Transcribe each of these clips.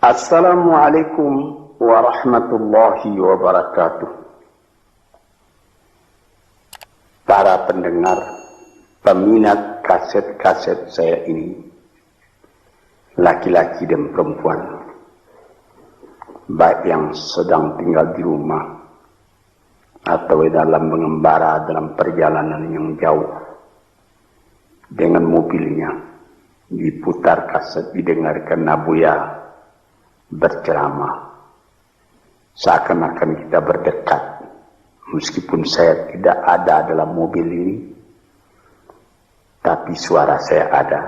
Assalamualaikum warahmatullahi wabarakatuh. Para pendengar, peminat kaset-kaset saya ini, laki-laki dan perempuan, baik yang sedang tinggal di rumah atau dalam mengembara dalam perjalanan yang jauh dengan mobilnya, diputar kaset, didengarkan Nabuya berceramah, seakan-akan kita berdekat, meskipun saya tidak ada dalam mobil ini, tapi suara saya ada.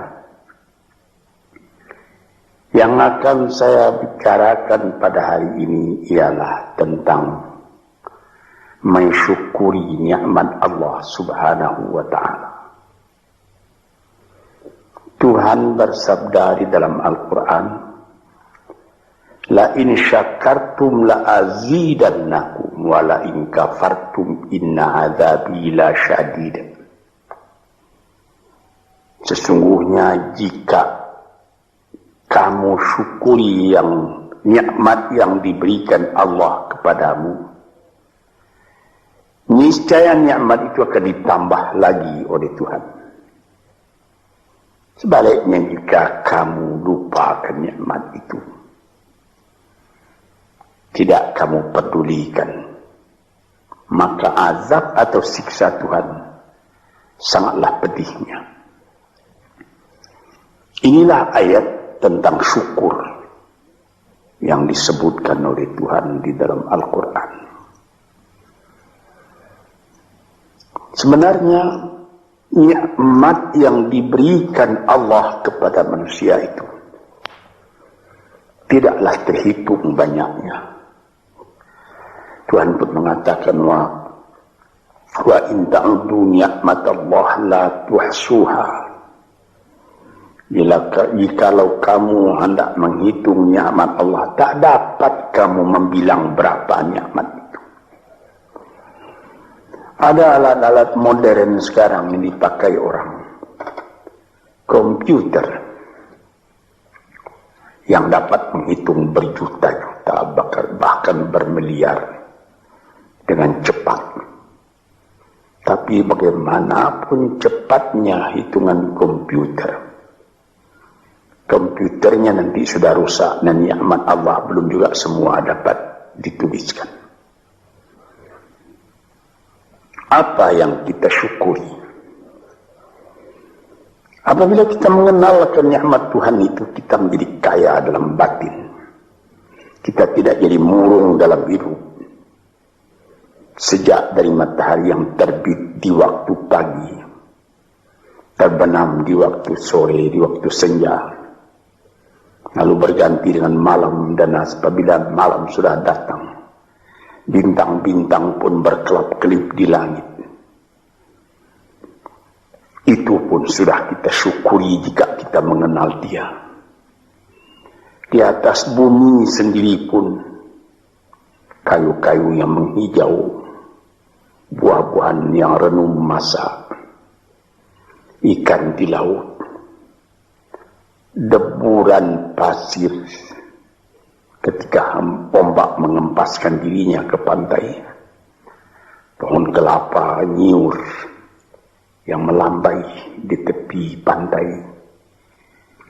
Yang akan saya bicarakan pada hari ini ialah tentang mensyukuri nikmat Allah Subhanahu wa ta'ala. Tuhan bersabda di dalam Al-Quran, la in syakartum la azidannakum wa la in kafartum inna azabi la syadid. Sesungguhnya jika kamu syukuri yang nikmat yang diberikan Allah kepadamu, niscaya nikmat itu akan ditambah lagi oleh Tuhan. Sebaliknya jika kamu lupakan nikmat itu, tidak kamu pedulikan, maka azab atau siksa Tuhan sangatlah pedihnya. Inilah ayat tentang syukur yang disebutkan oleh Tuhan di dalam Al-Quran. Sebenarnya nikmat yang diberikan Allah kepada manusia itu tidaklah terhitung banyaknya. Tuhan pun mengatakan wa in ta'udu ni'matallah la tuhsuha. Jikalau kamu hendak menghitung nikmat Allah, tak dapat kamu membilang berapa nikmat itu. Ada alat-alat modern sekarang yang dipakai orang, komputer, yang dapat menghitung berjuta-juta, bahkan bermiliar dengan cepat. Tapi bagaimanapun cepatnya hitungan komputernya nanti sudah rusak dan nikmat Allah belum juga semua dapat dituliskan. Apa yang kita syukuri? Apabila kita mengenalkan nikmat Tuhan itu, kita menjadi kaya dalam batin. Kita tidak jadi murung dalam hidup. Sejak dari matahari yang terbit di waktu pagi, terbenam di waktu sore, di waktu senja, lalu berganti dengan malam, dan apabila malam sudah datang, bintang-bintang pun berkelap-kelip di langit. Itu pun sudah kita syukuri jika kita mengenal Dia. Di atas bumi sendiri pun kayu-kayu yang menghijau, buah-buahan yang renum masak, ikan di laut, deburan pasir ketika ombak mengempaskan dirinya ke pantai, pohon kelapa nyiur yang melambai di tepi pantai,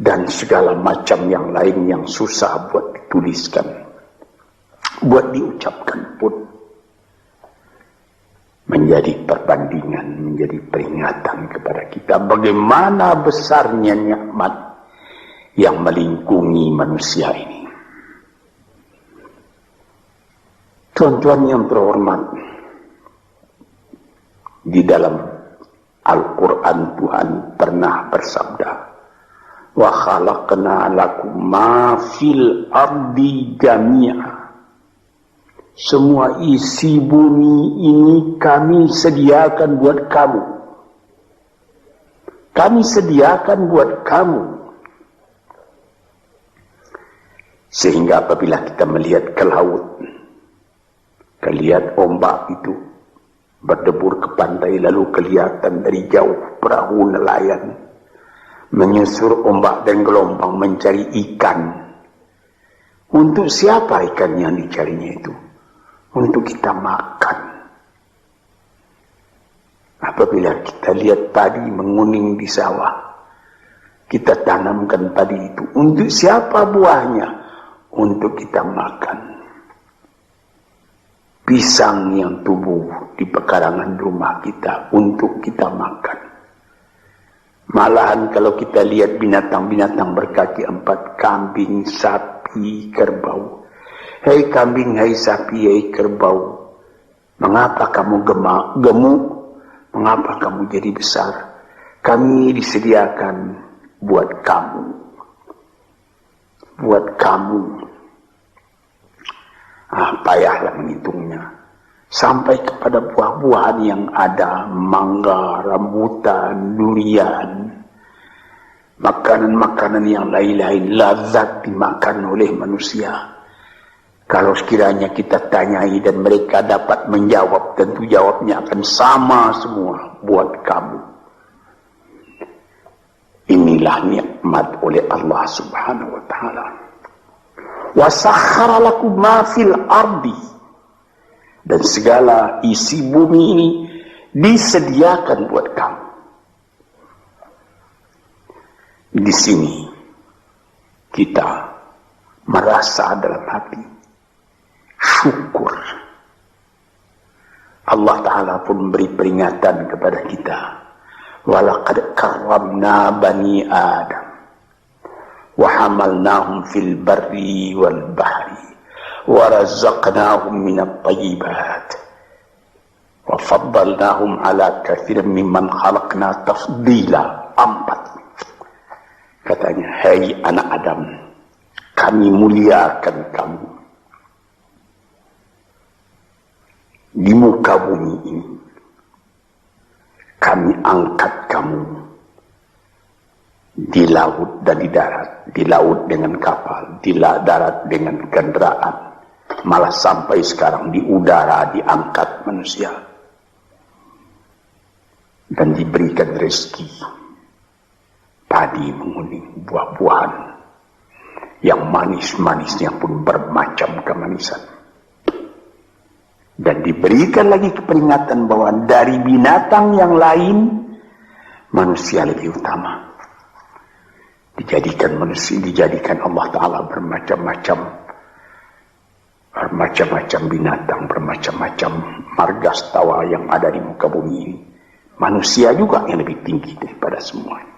dan segala macam yang lain yang susah buat dituliskan, buat diucapkan pun, menjadi perbandingan, menjadi peringatan kepada kita bagaimana besarnya nikmat yang melingkungi manusia ini. Tuan-tuan yang terhormat, di dalam Al-Quran Tuhan pernah bersabda, wa khalaqna lakum ma fil ardi jami'a. Semua isi bumi ini kami sediakan buat kamu. Kami sediakan buat kamu. Sehingga apabila kita melihat ke laut, lihat ombak itu berdebur ke pantai, lalu kelihatan dari jauh perahu nelayan menyusur ombak dan gelombang mencari ikan, Untuk siapa ikan yang dicarinya itu? Untuk kita makan. Apabila kita lihat padi menguning di sawah, kita tanamkan padi itu. Untuk siapa buahnya? Untuk kita makan. Pisang yang tumbuh di pekarangan rumah kita untuk kita makan. Malahan kalau kita lihat binatang-binatang berkaki 4, kambing, sapi, kerbau. Hei kambing, hei sapi, hei kerbau, mengapa kamu gemuk? Mengapa kamu jadi besar? Kami disediakan buat kamu. Buat kamu. Payahlah menghitungnya. Sampai kepada buah-buahan yang ada, mangga, rambutan, durian, makanan-makanan yang lain-lain, lazat dimakan oleh manusia. Kalau sekiranya kita tanyai dan mereka dapat menjawab, tentu jawabnya akan sama semua, buat kamu. Inilah nikmat oleh Allah Subhanahu wa ta'ala. Wa sakhkhara lakum ma fil ardi, dan segala isi bumi ini disediakan buat kamu. Di sini kita merasa dalam hati syukur. Allah Ta'ala pun beri peringatan kepada kita. Walaqad karramna bani Adam wa hamalnahum fil barri wal bahri wa razaqnahum minat tayyibat wa faddalnahum ala kathirin mimman khalaqna tafdila. 4. Katanya, hai anak Adam, kami muliakan kamu di muka bumi ini. Kami angkat kamu di laut dan di darat. Di laut dengan kapal, di darat dengan kendaraan. Malah sampai sekarang di udara diangkat manusia. Dan diberikan rezeki. Padi menguning, buah-buahan yang manis-manisnya pun bermacam kemanisan. Dan diberikan lagi peringatan bahwa dari binatang yang lain, manusia lebih utama. Dijadikan Allah Ta'ala bermacam-macam binatang, bermacam-macam margastawa yang ada di muka bumi ini. Manusia juga yang lebih tinggi daripada semuanya.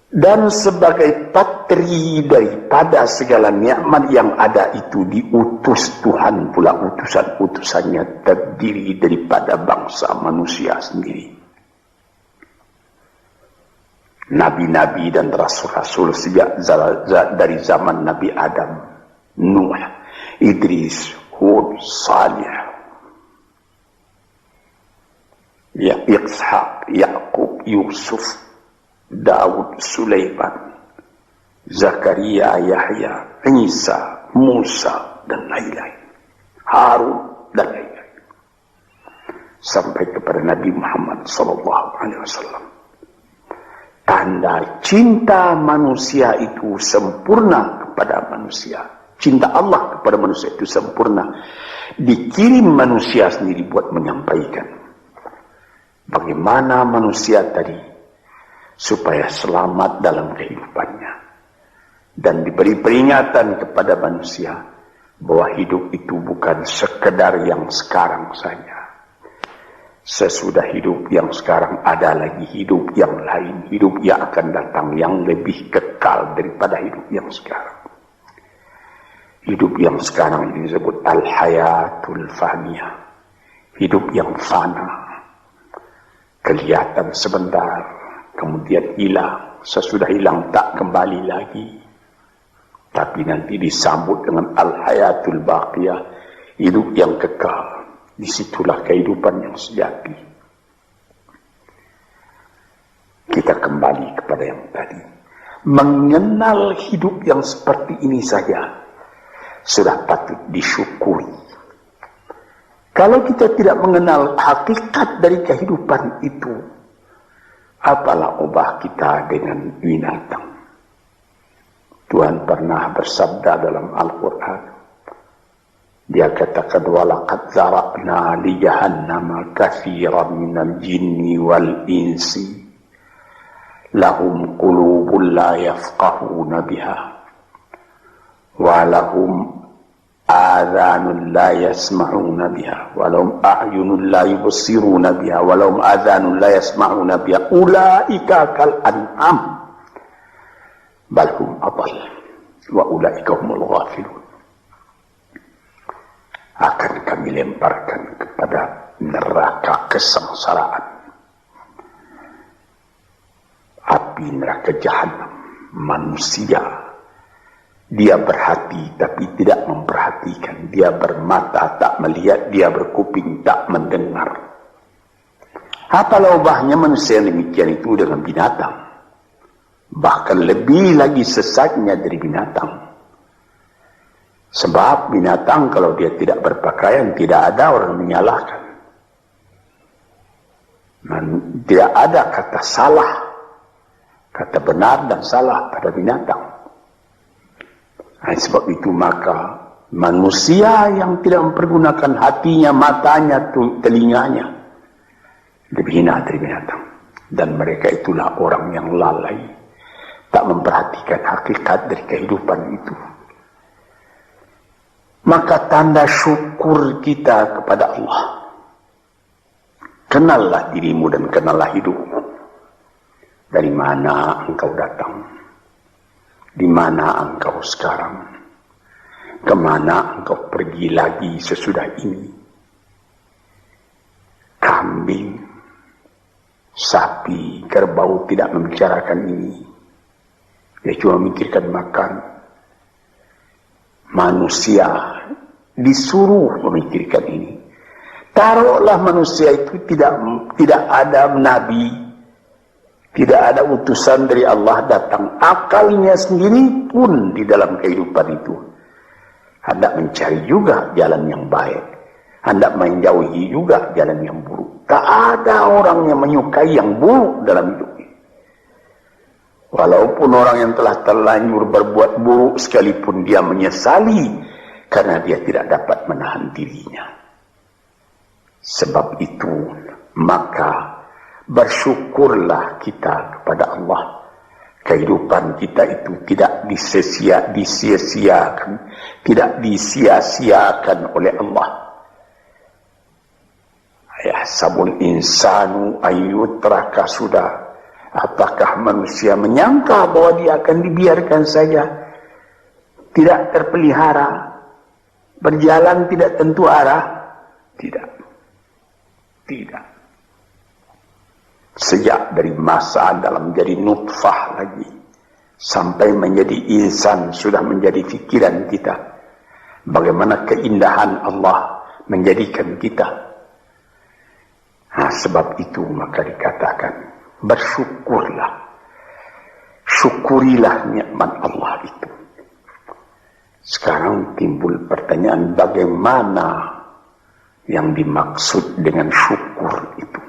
Dan sebagai patri daripada segala nikmat yang ada itu, diutus Tuhan pula, utusan-utusannya terdiri daripada bangsa manusia sendiri. Nabi-nabi dan rasul-rasul sejak dari zaman Nabi Adam, Nuh, Idris, Hud, Salih, Ishaq, Yaqub, Yusuf, Daud, Sulaiman, Zakaria, Yahya, Isa, Musa, dan lain-lain, Harun, dan lain-lain, sampai kepada Nabi Muhammad SAW. Tanda cinta manusia itu sempurna kepada manusia. Cinta Allah kepada manusia itu sempurna. Dikirim manusia sendiri buat menyampaikan bagaimana manusia tadi supaya selamat dalam kehidupannya. Dan diberi peringatan kepada manusia bahwa hidup itu bukan sekedar yang sekarang saja. Sesudah hidup yang sekarang ada lagi hidup yang lain, hidup yang akan datang yang lebih kekal daripada hidup yang sekarang. Hidup yang sekarang ini disebut al-hayatul faniyah, hidup yang fana, kelihatan sebentar, kemudian hilang, sesudah hilang tak kembali lagi. Tapi nanti disambut dengan al-hayatul baqiyah, hidup yang kekal. Disitulah kehidupan yang sejati. Kita kembali kepada yang tadi. Mengenal hidup yang seperti ini saja sudah patut disyukuri. Kalau kita tidak mengenal hakikat dari kehidupan itu, apalah ubah kita dengan binatang? Tuhan pernah bersabda dalam Al-Quran. Dia katakan, walaqad zara'na li jahannama katsiran minal jinni wal insi lahum qulubun la yafqahuna biha wa lahum adhanun la yasma'una biha wa lahum a'yunun la yubsiruna biha wa lahum adhanun la yasma'una biha ulaika kal an'am bal hum adall wa ulaika humul ghafilun. Akan kami lemparkan kepada neraka kesengsaraan, api neraka jahanam. Manusia, dia berhati tapi tidak memperhatikan, dia bermata tak melihat, dia berkuping tak mendengar. Apalah ubahnya manusia yang demikian itu dengan binatang, bahkan lebih lagi sesatnya dari binatang. Sebab binatang kalau dia tidak berpakaian, tidak ada orang menyalahkan. Tidak ada kata salah, kata benar dan salah pada binatang. Sebab itu maka manusia yang tidak mempergunakan hatinya, matanya, telinganya, lebih hina dari binatang. Dan mereka itulah orang yang lalai, tak memperhatikan hakikat dari kehidupan itu. Maka tanda syukur kita kepada Allah, kenallah dirimu dan kenallah hidupmu. Dari mana engkau datang? Di mana engkau sekarang? Kemana engkau pergi lagi sesudah ini? Kambing, sapi, kerbau tidak membicarakan ini. Dia cuma memikirkan makan. Manusia disuruh memikirkan ini. Taruhlah manusia itu tidak ada nabi, tidak ada utusan dari Allah datang. Akalnya sendiri pun di dalam kehidupan itu hendak mencari juga jalan yang baik, hendak menjauhi juga jalan yang buruk. Tak ada orang yang menyukai yang buruk dalam hidup. Walaupun orang yang telah terlanjur berbuat buruk sekalipun dia menyesali karena dia tidak dapat menahan dirinya. Sebab itu maka bersyukurlah kita kepada Allah. Kehidupan kita itu tidak disia-siakan, tidak disia-siakan oleh Allah. Yahsabul insanu ayyutraka sudah. Apakah manusia menyangka bahwa dia akan dibiarkan saja, tidak terpelihara, berjalan tidak tentu arah? Tidak. Tidak. Sejak dari masa dalam menjadi nutfah lagi, sampai menjadi insan sudah menjadi fikiran kita. Bagaimana keindahan Allah menjadikan kita. Nah, sebab itu maka dikatakan, bersyukurlah, syukurilah nikmat Allah itu. Sekarang timbul pertanyaan, bagaimana yang dimaksud dengan syukur itu?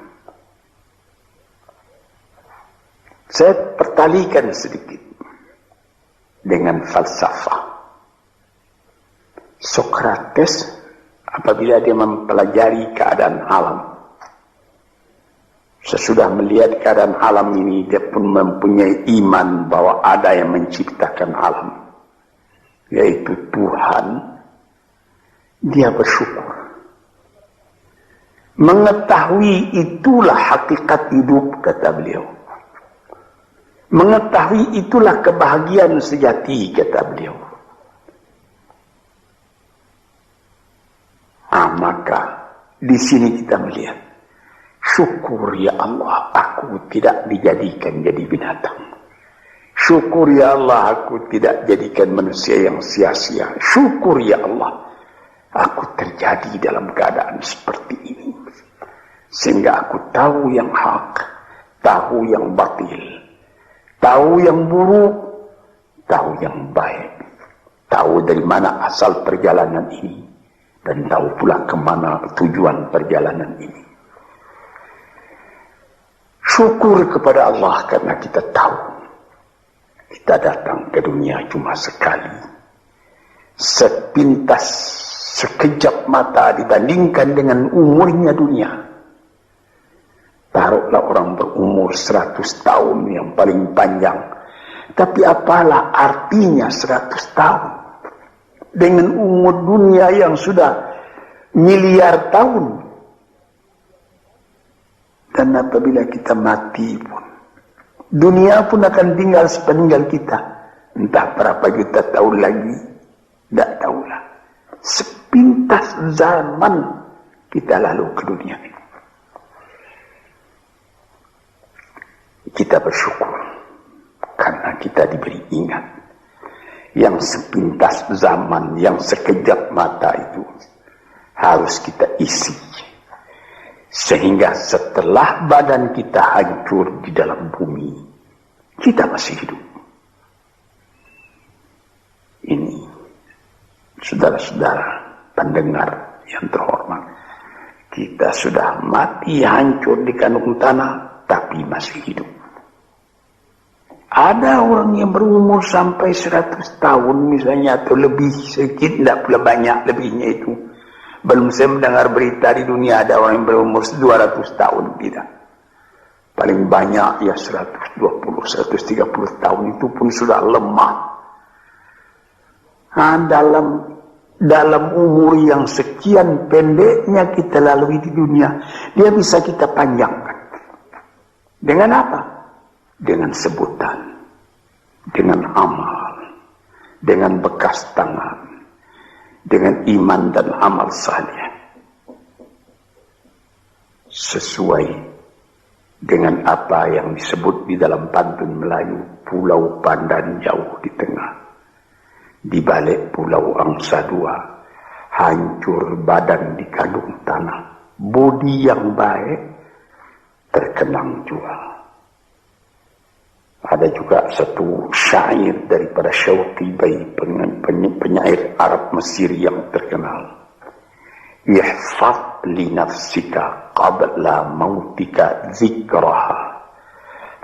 Saya pertalikan sedikit dengan falsafah. Sokrates apabila dia mempelajari keadaan alam, sesudah melihat keadaan alam ini, dia pun mempunyai iman bahwa ada yang menciptakan alam, yaitu Tuhan. Dia bersyukur. Mengetahui itulah hakikat hidup, kata beliau. Mengetahui itulah kebahagiaan sejati, kata beliau. Maka di sini kita melihat, syukur ya Allah, aku tidak dijadikan jadi binatang. Syukur ya Allah, aku tidak jadikan manusia yang sia-sia. Syukur ya Allah, aku terjadi dalam keadaan seperti ini. Sehingga aku tahu yang hak, tahu yang batil, tahu yang buruk, tahu yang baik. Tahu dari mana asal perjalanan ini, dan tahu pula kemana tujuan perjalanan ini. Syukur kepada Allah karena kita tahu Kita datang ke dunia cuma sekali. Sepintas, sekejap mata dibandingkan dengan umurnya dunia. Taruhlah orang berumur 100 tahun yang paling panjang. Tapi apalah artinya 100 tahun dengan umur dunia yang sudah miliar tahun. Dan apabila kita mati pun, dunia pun akan tinggal sepeninggal kita. Entah berapa juta tahun lagi, tidak tahulah. Sepintas zaman kita lalu ke dunia ini. Kita bersyukur karena kita diberi ingat. Yang sepintas zaman, yang sekejap mata itu harus kita isi. Sehingga setelah badan kita hancur di dalam bumi, kita masih hidup. Ini, saudara-saudara pendengar yang terhormat, kita sudah mati hancur di kandung tanah, tapi masih hidup. Ada orang yang berumur sampai 100 tahun misalnya, atau lebih sedikit, tidak pula banyak lebihnya itu. Belum saya mendengar berita di dunia ada orang yang berumur 200 tahun, tidak. Paling banyak ya 120, 130 tahun, itu pun sudah lemah. Nah, dalam umur yang sekian pendeknya kita lalui di dunia, dia bisa kita panjangkan. Dengan apa? Dengan sebutan, dengan amal, dengan bekas tangan, dengan iman dan amal saleh, sesuai dengan apa yang disebut di dalam pantun Melayu, Pulau Pandan jauh di tengah, di balik pulau angsa dua, hancur badan di kandung tanah, budi yang baik terkenang jua. Ada juga satu syair daripada Syauqi Bai, penyair Arab Mesir yang terkenal. Ihfaz li nafsika qabla mautika zikraha,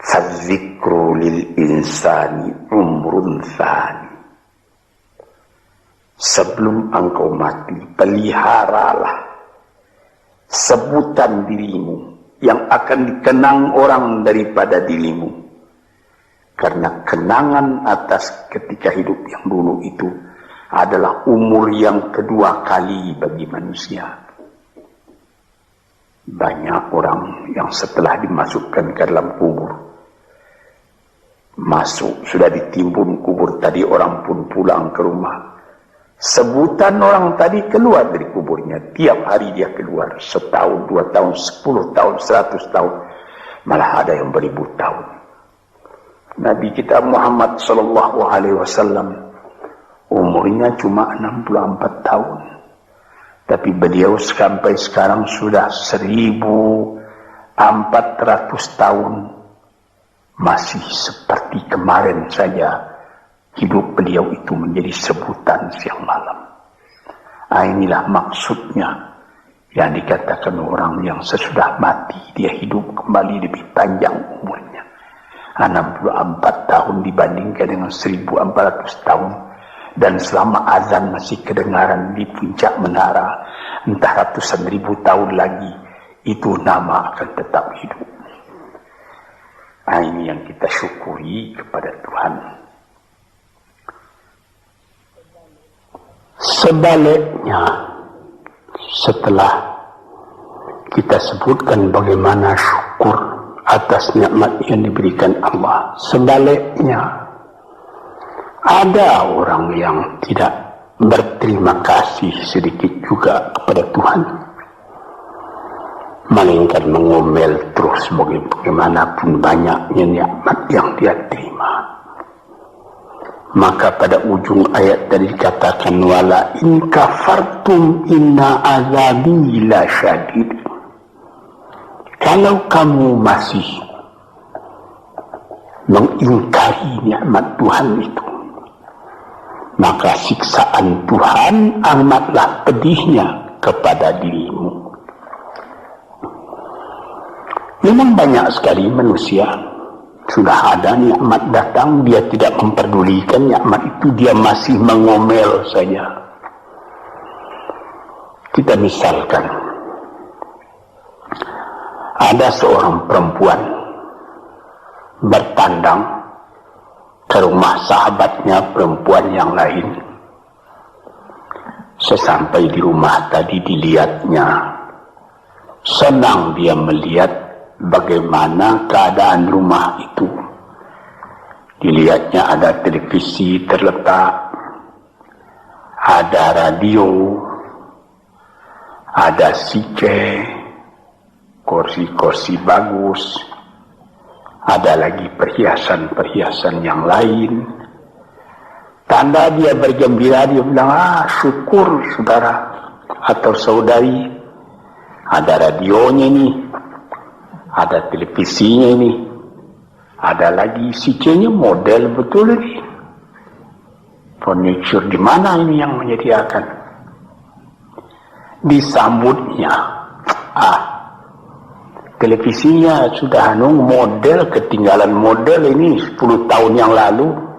fadzikru lil insani umrun thani. Sebelum engkau mati, peliharalah sebutan dirimu yang akan dikenang orang daripada dirimu. Karena kenangan atas ketika hidup yang dulu itu adalah umur yang kedua kali bagi manusia. Banyak orang yang setelah dimasukkan ke dalam kubur, masuk, sudah ditimbun kubur tadi, orang pun pulang ke rumah. Sebutan orang tadi keluar dari kuburnya. Tiap hari dia keluar. 1 tahun, 2 tahun, 10 tahun, 100 tahun. Malah ada yang beribu tahun. Nabi kita Muhammad sallallahu alaihi wasallam umurnya cuma 64 tahun. Tapi beliau sampai sekarang sudah 1400 tahun. Masih seperti kemarin saja hidup beliau itu menjadi sebutan siang malam. Inilah maksudnya yang dikatakan orang yang sesudah mati dia hidup kembali lebih panjang umurnya. 64 tahun dibandingkan dengan 1400 tahun. Dan selama azan masih kedengaran di puncak menara, entah ratusan ribu tahun lagi, itu nama akan tetap hidup. Ini yang kita syukuri kepada Tuhan. Sebaliknya, setelah kita sebutkan bagaimana syukur atas nikmat yang diberikan Allah, sebaliknya ada orang yang tidak berterima kasih sedikit juga kepada Tuhan, melainkan mengomel terus bagaimanapun banyaknya nikmat yang dia terima. Maka pada ujung ayat tadi dikatakan, wala in kafartum inna azabi la syadid. Kalau kamu masih mengingkari nikmat Tuhan itu, maka siksaan Tuhan amatlah pedihnya kepada dirimu. Memang banyak sekali manusia Sudah ada nikmat datang, dia tidak memperdulikan nikmat itu, dia masih mengomel saja. Kita misalkan, ada seorang perempuan bertandang ke rumah sahabatnya perempuan yang lain. Sesampai di rumah tadi dilihatnya, senang dia melihat bagaimana keadaan rumah itu. Dilihatnya ada televisi terletak, ada radio, ada CC, kursi-kursi bagus, ada lagi perhiasan-perhiasan yang lain. Tanda dia bergembira, dia bilang, syukur saudara atau saudari, ada radionya ini, ada televisinya ini, ada lagi CC-nya model betul ini. Furniture di mana ini yang menyediakan? Disambutnya, televisinya sudah model, ketinggalan model ini 10 tahun yang lalu.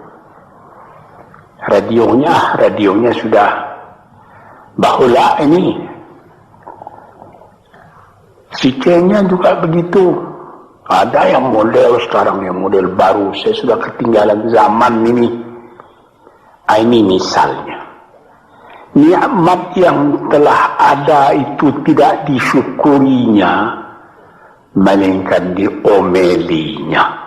Radionya sudah bahula ini. CC-nya juga begitu. Ada yang model sekarang, yang model baru. Saya sudah ketinggalan zaman ini. Ini misalnya. Nikmat yang telah ada itu tidak disyukurinya, melainkan diomelinya.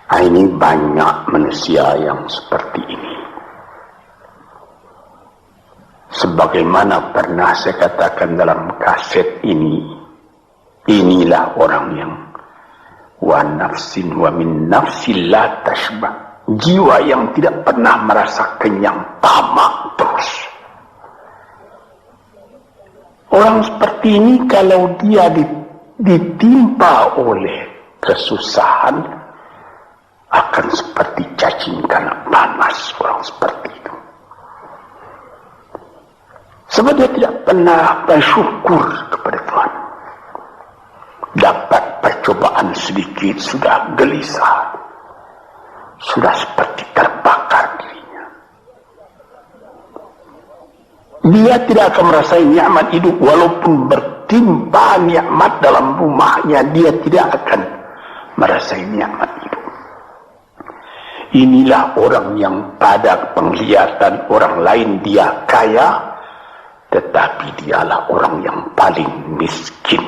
Ini banyak manusia yang seperti ini. Sebagaimana pernah saya katakan dalam kaset ini, inilah orang yang wa nafsin wa min nafsin la tashba, jiwa yang tidak pernah merasa kenyang, tamak terus. Orang seperti ini kalau dia ditimpa oleh kesusahan, akan seperti cacing tanah panas. Orang seperti itu, sebab dia tidak pernah bersyukur kepada Tuhan. Dapat percobaan sedikit sudah gelisah, sudah seperti terbakar dirinya. Dia tidak akan merasakan nikmat hidup, walaupun bertimpa nikmat dalam rumahnya, dia tidak akan merasakan nikmat hidup. Inilah orang yang pada penglihatan orang lain dia kaya, tetapi dialah orang yang paling miskin.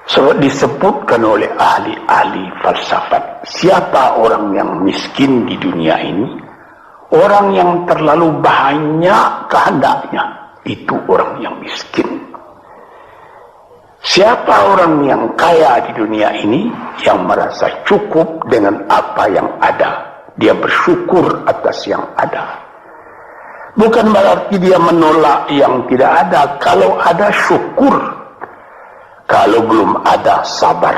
Sebab disebutkan oleh ahli-ahli falsafat, siapa orang yang miskin di dunia ini? Orang yang terlalu banyak kehendaknya, itu orang yang miskin. Siapa orang yang kaya di dunia ini, yang merasa cukup dengan apa yang ada? Dia bersyukur atas yang ada. Bukan berarti dia menolak yang tidak ada. Kalau ada, syukur. Kalau belum ada, sabar.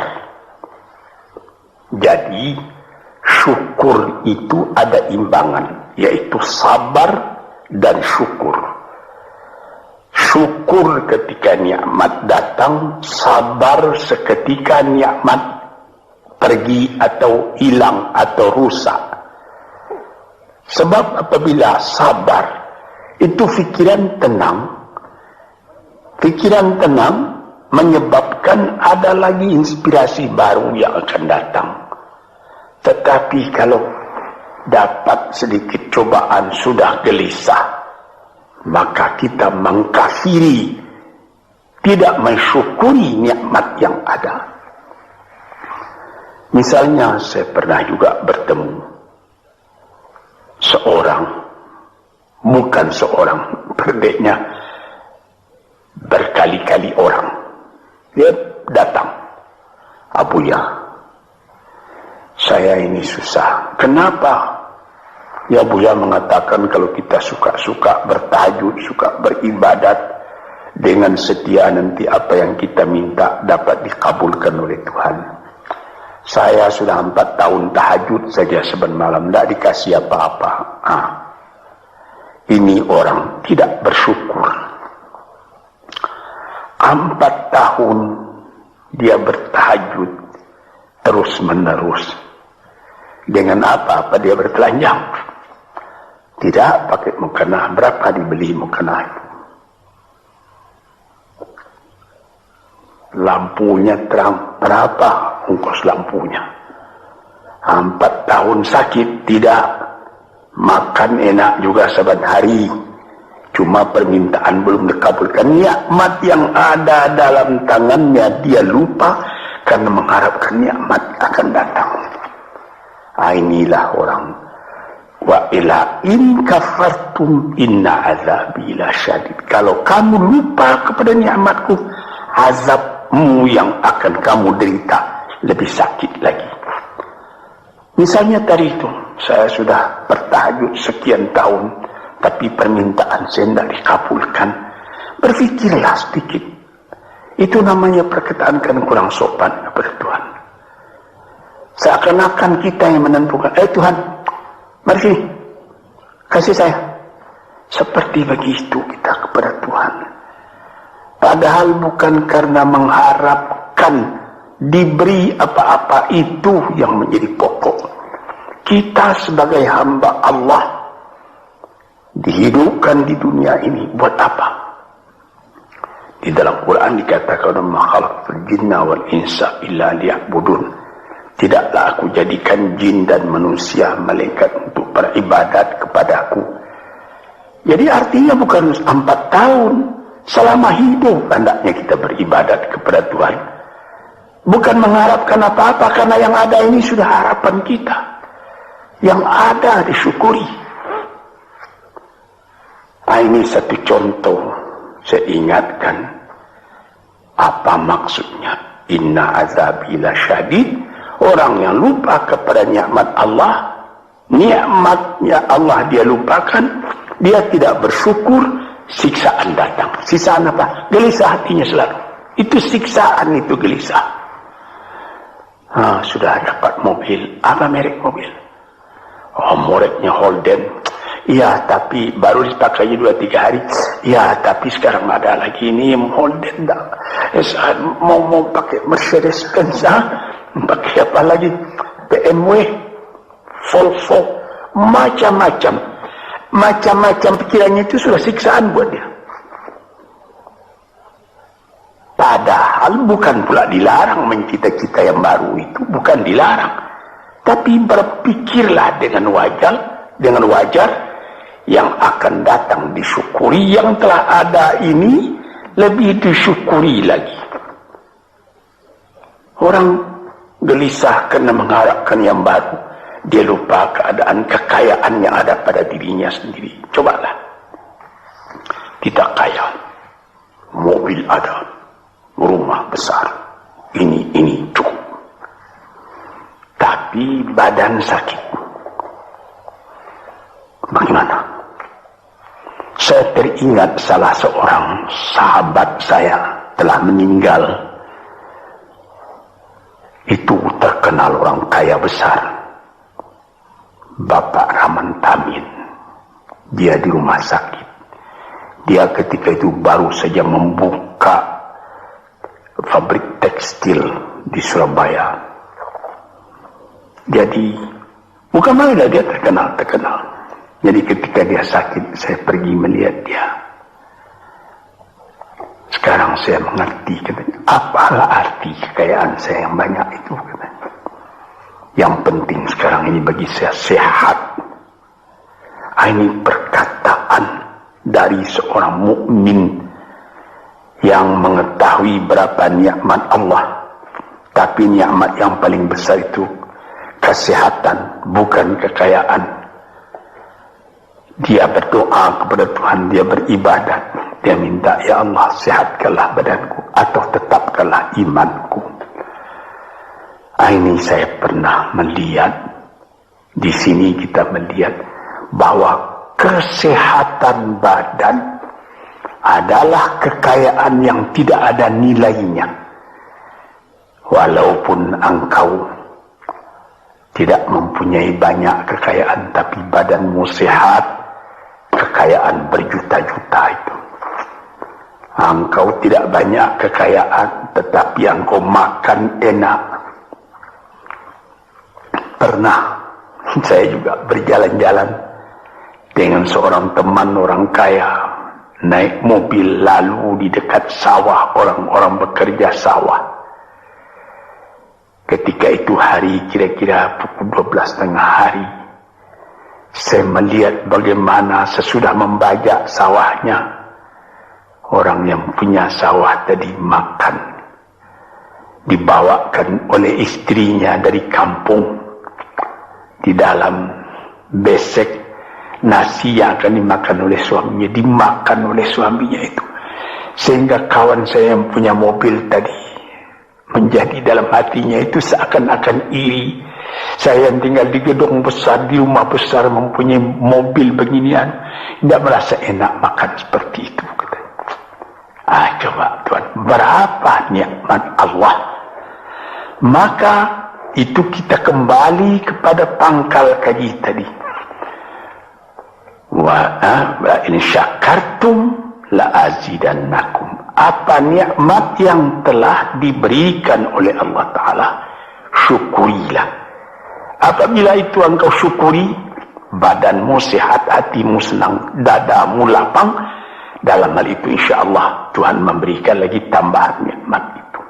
Jadi, syukur itu ada imbangan, yaitu sabar dan syukur. Syukur ketika nikmat datang, sabar seketika nikmat pergi atau hilang atau rusak. Sebab apabila sabar, itu pikiran tenang menyebabkan ada lagi inspirasi baru yang akan datang. Tetapi kalau dapat sedikit cobaan sudah gelisah, maka kita mengkafiri, tidak mensyukuri nikmat yang ada. Misalnya saya pernah juga bertemu bukan seorang, berbedanya berkali-kali orang. Dia datang, "Abuya, saya ini susah." "Kenapa?" Ya, Buya mengatakan kalau kita suka bertahajud, suka beribadat dengan setia, nanti apa yang kita minta dapat dikabulkan oleh Tuhan. Saya sudah 4 tahun tahajud saja saban malam, tidak dikasih apa-apa. Ini orang tidak bersyukur. 4 tahun dia bertahajud terus menerus. Dengan apa dia bertelanjang? Tidak pakai mukena. Berapa dibeli mukena itu? Lampunya terang, berapa ongkos lampunya? 4 tahun sakit, tidak. Makan enak juga saban hari, cuma permintaan belum dikabulkan. Nikmat yang ada dalam tangannya dia lupa karena mengharapkan nikmat akan datang. Inilah orang. Wa ila in kafartum inna azabi lasyadid. Kalau kamu lupa kepada nikmatku, azabmu yang akan kamu derita lebih sakit lagi. Misalnya tadi itu, saya sudah bertahajud sekian tahun, tapi permintaan saya tidak dikabulkan. Berfikirlah sedikit. Itu namanya perkataan kan kurang sopan kepada Tuhan. Seakan-akan kita yang menentukan, Tuhan, mari sini, kasih saya. Seperti begitu kita kepada Tuhan. Padahal bukan karena mengharapkan diberi apa-apa itu yang menjadi pokok. Kita sebagai hamba Allah dihidupkan di dunia ini buat apa? Di dalam Quran dikatakan, "Ma khalaqtul jinna wal insa illa liya'budun." Tidaklah aku jadikan jin dan manusia malaikat untuk beribadat kepadaku. Jadi artinya bukan 4 tahun, selama hidup hendaknya kita beribadat kepada Tuhan. Bukan mengharapkan apa-apa, karena yang ada ini sudah harapan kita. Yang ada disyukuri. Ini satu contoh, saya ingatkan apa maksudnya. Inna azabi lasyadid. Orang yang lupa kepada nikmat Allah, nikmatnya Allah dia lupakan, dia tidak bersyukur, siksaan datang. Siksaan apa? Gelisah hatinya selalu. Itu siksaan, itu gelisah. Sudah dapat mobil. Apa merek mobil? Mereknya Holden. Ya, tapi baru dipakai 2-3 hari. Ya, tapi sekarang ada lagi ini Holden. Mau pakai Mercedes Benz. Pakai apa lagi? BMW, Volvo, macam-macam. Macam-macam pikirannya itu sudah siksaan buat dia. Padahal bukan pula dilarang mencita-cita yang baru itu, bukan dilarang. Tapi berpikirlah dengan wajar yang akan datang disyukuri, yang telah ada ini lebih disyukuri lagi. Orang gelisah karena mengharapkan yang baru, dia lupa keadaan kekayaan yang ada pada dirinya sendiri. Cobalah, kita kaya, mobil ada, rumah besar, ini cukup, tapi badan sakit. Bagaimana? Saya teringat salah seorang sahabat saya telah meninggal. Itu terkenal orang kaya besar, Bapak Rahman Tamin. Dia di rumah sakit. Dia ketika itu baru saja membuka pabrik tekstil di Surabaya. Jadi bukan main lah, dia terkenal. Jadi ketika dia sakit, saya pergi melihat dia. Sekarang saya mengerti, katanya, apalah arti kekayaan saya yang banyak itu, katanya. Yang penting sekarang ini bagi saya sehat. Ini perkataan dari seorang mukmin yang mengetahui berapa nikmat Allah. Tapi nikmat yang paling besar itu kesehatan, bukan kekayaan. Dia berdoa kepada Tuhan, dia beribadat. Dia minta, ya Allah, sehatkanlah badanku atau tetapkanlah imanku. Ini saya pernah melihat. Di sini kita melihat bahwa kesehatan badan adalah kekayaan yang tidak ada nilainya. Walaupun engkau tidak mempunyai banyak kekayaan, tapi badanmu sehat, kekayaan berjuta-juta itu. Engkau tidak banyak kekayaan, tetapi engkau makan enak. Pernah saya juga berjalan-jalan dengan seorang teman orang kaya, naik mobil lalu di dekat sawah, orang-orang bekerja sawah. Ketika itu hari kira-kira pukul 12:30 hari, saya melihat bagaimana sesudah membajak sawahnya, orang yang punya sawah tadi makan, dibawakan oleh istrinya dari kampung di dalam besek nasi yang akan dimakan oleh suaminya, dimakan oleh suaminya itu. Sehingga kawan saya yang punya mobil tadi menjadi dalam hatinya itu seakan-akan iri. Saya yang tinggal di gedung besar, di rumah besar, mempunyai mobil beginian, tidak merasa enak makan seperti itu. Coba Tuhan, berapa nikmat Allah. Maka itu kita kembali kepada pangkal kaji tadi. Wa in syakartum la azidannakum. Apa nikmat yang telah diberikan oleh Allah Ta'ala, syukurilah. Apabila itu engkau syukuri, badanmu sehat, hatimu senang, dadamu lapang. Dalam hal itu insya Allah Tuhan memberikan lagi tambahan nikmat itu.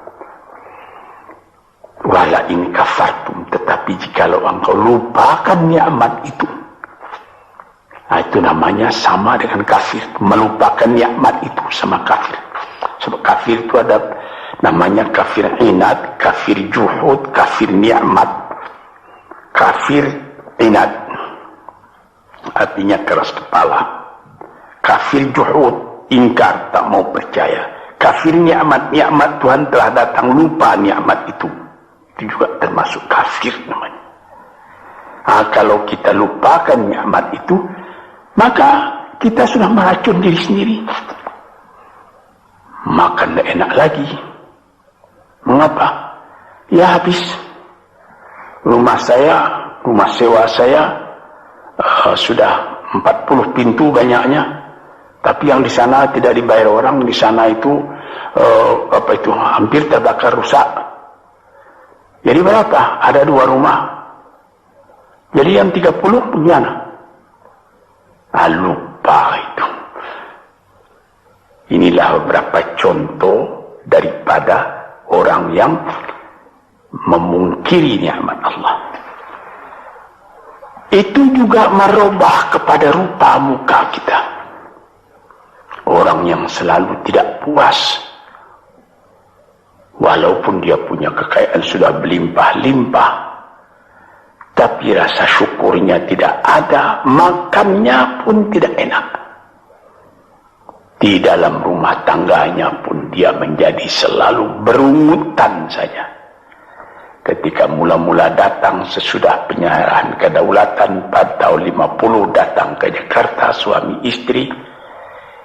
Wala in kafartum, tetapi jikalau engkau lupakan nikmat itu, itu namanya sama dengan kafir. Melupakan nikmat itu sama kafir. Sebab kafir itu ada namanya kafir inad, kafir juhud, kafir nikmat. Kafir inad artinya keras kepala. Kafir juhud, ingkar, tak mau percaya. Kafir nikmat, nikmat Tuhan telah datang, lupa nikmat itu. Itu juga termasuk kafir namanya. Kalau kita lupakan nikmat itu, maka kita sudah meracun diri sendiri. Makan tidak enak lagi. Mengapa? Ya habis. Rumah sewa saya sudah 40 pintu banyaknya. Tapi yang di sana tidak dibayar orang, di sana itu hampir terbakar rusak. Jadi berapa? Ada 2 rumah. Jadi yang 30 punya. Lupa itu. Inilah beberapa contoh daripada orang yang memungkiri nikmat Allah. Itu juga merubah kepada rupa muka kita. Orang yang selalu tidak puas, walaupun dia punya kekayaan sudah berlimpah-limpah, tapi rasa syukurnya tidak ada, makannya pun tidak enak. Di dalam rumah tangganya pun dia menjadi selalu berungutan saja. Ketika mula-mula datang sesudah penyerahan kedaulatan pada tahun 50 datang ke Jakarta, suami istri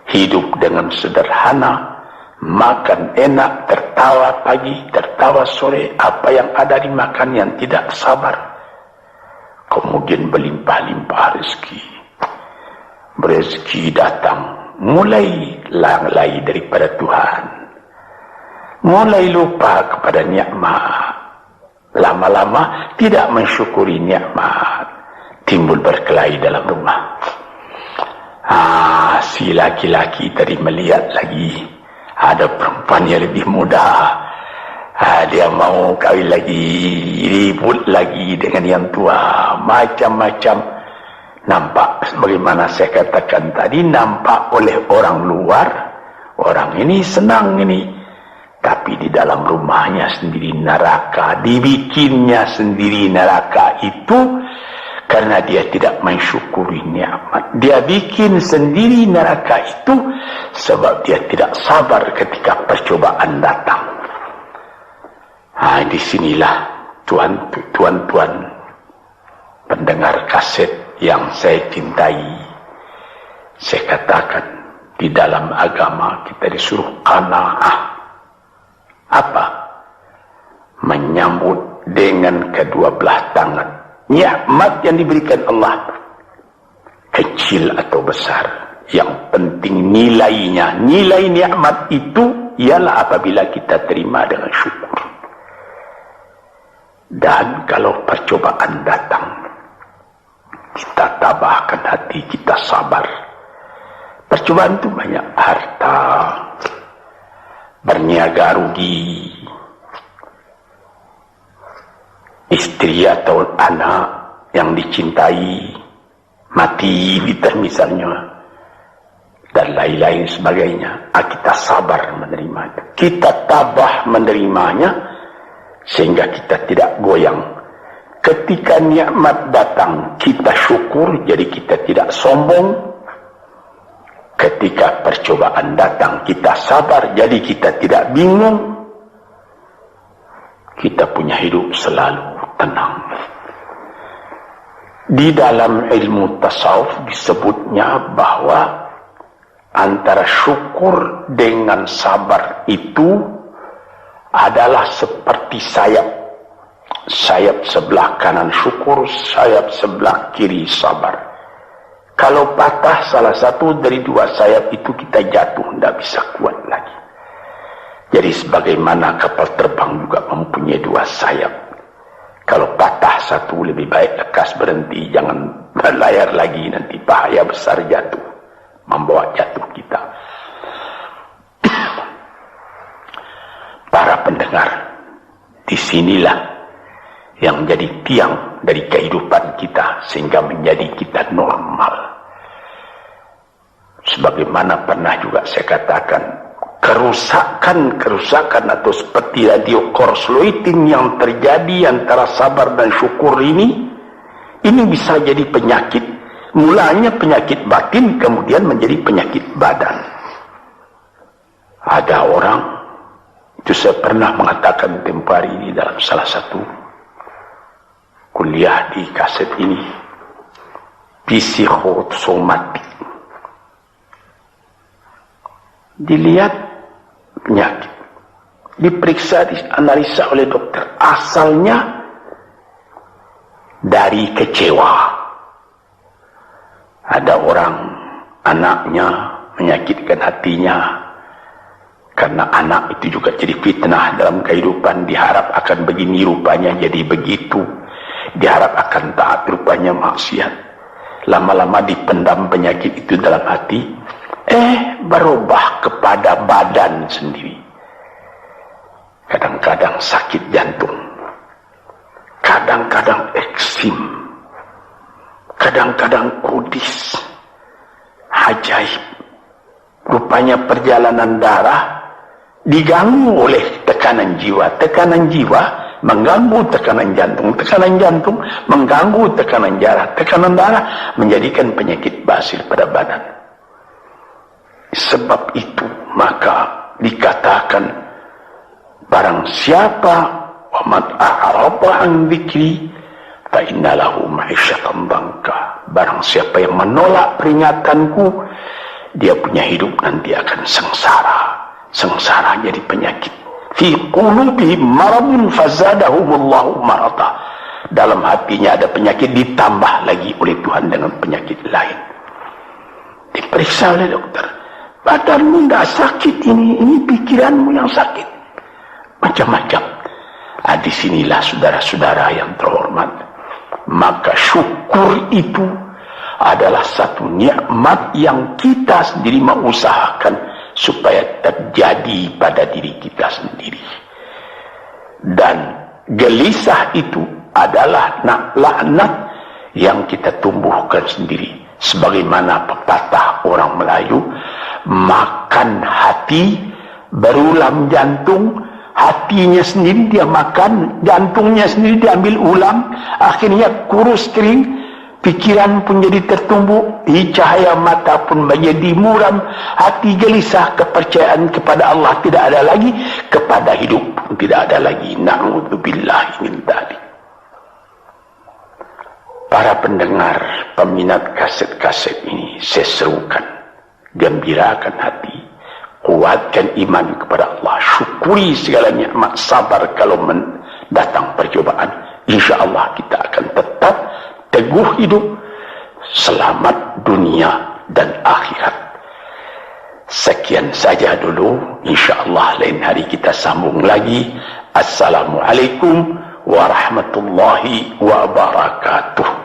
hidup dengan sederhana, makan enak, tertawa pagi, tertawa sore, apa yang ada dimakan yang tidak sabar. Kemudian berlimpah-limpah rezeki. Rezeki datang, mulai lalai daripada Tuhan. Mulai lupa kepada nikmat. Lama-lama tidak mensyukuri nikmat. Timbul berkelahi dalam rumah. Si laki-laki tadi melihat lagi ada perempuan yang lebih muda. Dia mau kawin lagi, ribut lagi dengan yang tua, macam-macam. Nampak sebagaimana saya katakan tadi, nampak oleh orang luar, orang ini senang ini, tapi di dalam rumahnya sendiri neraka, dibikinnya sendiri neraka itu karena dia tidak mensyukuri nikmat. Dia bikin sendiri neraka itu sebab dia tidak sabar ketika percobaan datang. Disinilah tuan-tuan pendengar kaset yang saya cintai. Saya katakan, di dalam agama kita disuruh qanaah. Apa? Menyambut dengan kedua belah tangan nikmat yang diberikan Allah, kecil atau besar, Yang penting nilainya. Nilai nikmat itu ialah apabila kita terima dengan syukur. Dan kalau percobaan datang, kita tabahkan hati, kita sabar. Percobaan itu banyak, harta, berniaga rugi, istri atau anak yang dicintai mati misalnya, dan lain-lain sebagainya. Kita sabar menerima itu, kita tabah menerimanya, sehingga kita tidak goyang. Ketika nikmat datang, kita syukur, jadi kita tidak sombong. Ketika percobaan datang, kita sabar, jadi kita tidak bingung. Kita punya hidup selalu tenang. Di dalam ilmu tasawuf disebutnya bahwa antara syukur dengan sabar itu adalah seperti sayap. Sayap sebelah kanan syukur, sayap sebelah kiri sabar. Kalau patah salah satu dari dua sayap itu, kita jatuh, tidak bisa kuat lagi. Jadi sebagaimana kapal terbang juga mempunyai dua sayap. Kalau patah satu, lebih baik lekas berhenti, jangan berlayar lagi, nanti bahaya besar jatuh, membawa jatuh kita. Para pendengar, disinilah yang menjadi tiang dari kehidupan kita, sehingga menjadi kita normal. Sebagaimana pernah juga saya katakan, kerusakan atau seperti radio korsleting yang terjadi antara sabar dan syukur ini bisa jadi penyakit. Mulanya penyakit batin, kemudian menjadi penyakit badan. Ada orang, itu saya pernah mengatakan tempoh hari ini dalam salah satu kuliah di kaset ini, psikosomatik. Dilihat penyakit, diperiksa, dianalisa oleh dokter, asalnya dari kecewa. Ada orang, anaknya menyakitkan hatinya, karena anak itu juga jadi fitnah dalam kehidupan. Diharap akan begini, rupanya jadi begitu. Diharap akan taat, rupanya maksiat. Lama-lama dipendam penyakit itu dalam hati, berubah kepada badan sendiri. Kadang-kadang sakit jantung, kadang-kadang eksim, kadang-kadang kudis. Ajaib. Rupanya perjalanan darah diganggu oleh tekanan jiwa. Tekanan jiwa mengganggu tekanan jantung mengganggu tekanan darah menjadikan penyakit basil pada badan. Sebab itu maka dikatakan, barang siapa waman a'rada an dzikri fa innalahu ma'isyatan dhanka, barang siapa yang menolak peringatanku, dia punya hidup nanti akan sengsara jadi penyakit. Fi qulubihim maradun fazadahumullahu marada, dalam hatinya ada penyakit, ditambah lagi oleh Tuhan dengan penyakit lain. Diperiksa oleh dokter, badanmu tidak sakit, ini pikiranmu yang sakit, macam-macam. Disinilah saudara-saudara yang terhormat, maka syukur itu adalah satu nikmat yang kita sendiri mengusahakan supaya terjadi pada diri kita sendiri. Dan gelisah itu adalah laknat yang kita tumbuhkan sendiri. Sebagaimana pepatah orang Melayu, makan hati, berulam jantung. Hatinya sendiri dia makan, jantungnya sendiri diambil ulam, akhirnya kurus kering, pikiran pun jadi tertumbuk, cahaya mata pun menjadi muram, hati gelisah, kepercayaan kepada Allah tidak ada lagi, kepada hidup pun tidak ada lagi. Na'udzubillahi min dzalik. Para pendengar, peminat kaset-kaset ini, saya serukan, gembirakan hati, kuatkan iman kepada Allah, syukuri segala nikmat, sabar kalau datang percobaan. Insya Allah kita akan tetap teguh hidup, selamat dunia dan akhirat. Sekian saja dulu, insyaallah lain hari kita sambung lagi. Assalamualaikum warahmatullahi wabarakatuh.